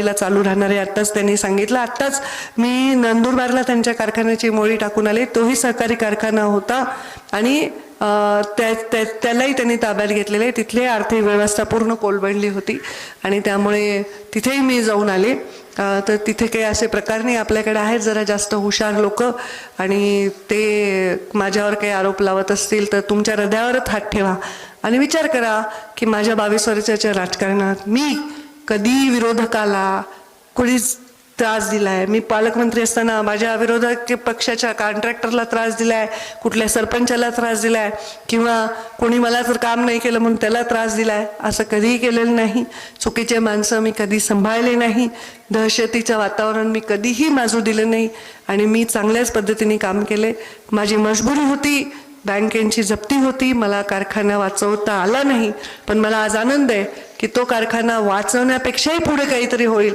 ला चालू राहणार आहे. आत्ताच त्यांनी सांगितलं. आत्ताच मी नंदुरबारला त्यांच्या कारखान्याची मोळी टाकून आले. तोही सहकारी कारखाना होता आणि त्यालाही त्यांनी ताब्यात घेतलेले. तिथली आर्थिक व्यवस्था पूर्ण कोलमडली होती आणि त्यामुळे तिथेही मी जाऊन आले. तर तिथे काही असे प्रकार नाही. आपल्याकडे आहेत जरा जास्त हुशार लोक आणि ते माझ्यावर काही आरोप लावत असतील तर तुमच्या हृदयावरच हात ठेवा आणि विचार करा की माझ्या 22 वर्षाच्या राजकारणात मी कधी विरोधकाला कोणीच त्रास दिलाय? मी पालकमंत्री असताना माझ्या विरोधक पक्षाच्या कॉन्ट्रॅक्टरला त्रास दिलाय, कुठल्या सरपंचाला त्रास दिलाय किंवा कोणी मला जर काम नाही केलं म्हणून त्याला त्रास दिलाय? असं कधीही केलेलं नाही. चुकीचे माणसं मी कधी सांभाळले नाही. दहशतीचं वातावरण मी कधीही माजू दिलं नाही आणि मी चांगल्याच पद्धतीने काम केले. माझी मजबुरी होती, बँकेची जप्ती होती, मला कारखाना वाचवता आला नाही. पण मला आज आनंद आहे की तो कारखाना वाचवण्यापेक्षाही पुढे काहीतरी होईल.